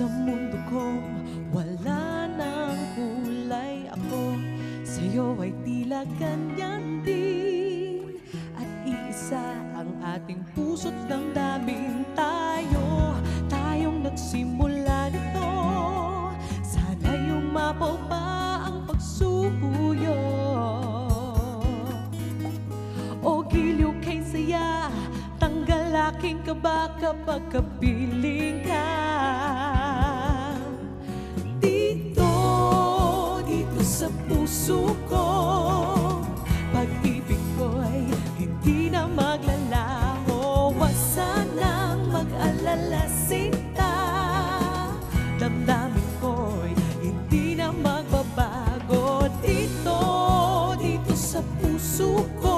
Sa mundo ko, wala nang kulay. Ako sa'yo ay tila ganyan din. At iisa ang ating puso't damdamin. Tayong nagsimula nito. Sana'y umapaw pa ang pagsuyo. O giliw kay saya, tanggal aking kaba kapag kapiling ka. Dito sa puso ko, pag-ibig ko'y hindi na maglalaho. Huwag sanang mag-alala, sinta. Damdamin ko'y hindi na magbabago. Dito sa puso ko,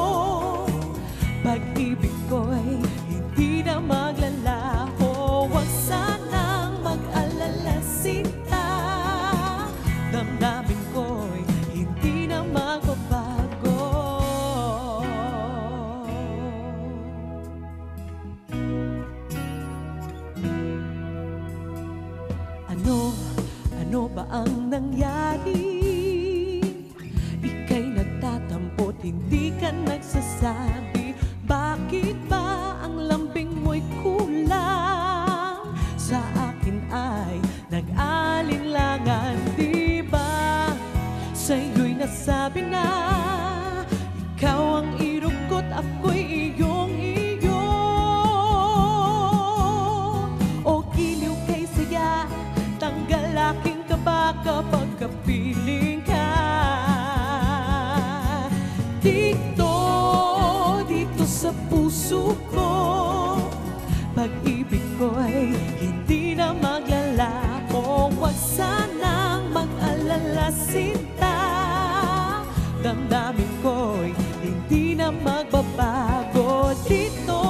pag-ibig ko'y hindi na maglalaho. Huwag sanang mag-alala, sinta. Damdamin ko'y hindi na magbabago. Ano ba ang nangyari? Ika'y nagtatampot, hindi ka nagsasabi. Bakit ba ang lambing mo'y kulang? Sa akin ay nag-alinlangan, di ba? Sa'yo'y nasabi na ikaw ang irukot, ako'y iyong-iyo. O giliw kay saya, tanggal aking kaba kapag kapiling ka. Dito sa puso ko, pag-ibig ko'y hindi na maglalaho. Huwag sanang mag-alala, sinta. Damdamin ko'y hindi na magbabago. Dito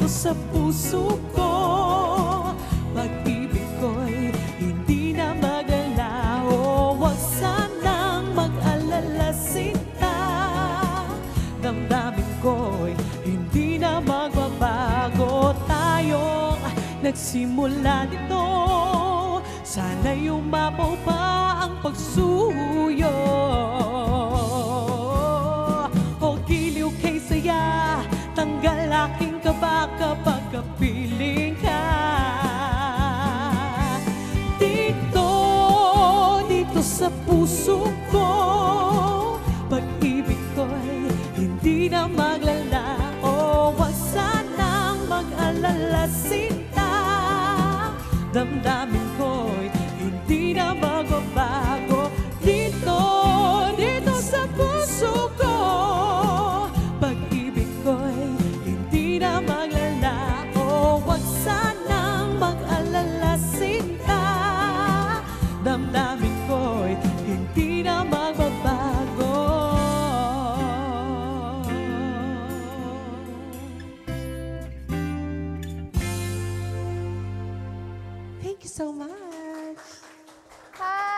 sa puso ko, pag-ibig ko'y hindi na maglalaho. Huwag sanang mag-alala, sinta. Damdamin ko'y hindi na magbabago. Tayong nagsimula nito, sana'y umapaw pa ang pagsuyo. O giliw kay saya, tanggal aking kaba kapag kapiling ka. Dito sa puso ko, pag-ibig ko'y hindi na maglalaho. Huwag sanang mag-alala, sinta. Damdamin ko'y hindi na magbabago. Dito sa puso ko, pag-ibig ko'y hindi na maglalaho. Huwag sanang mag-alala, sinta. Damdamin ko'y hindi na magbabago. Thank you so much.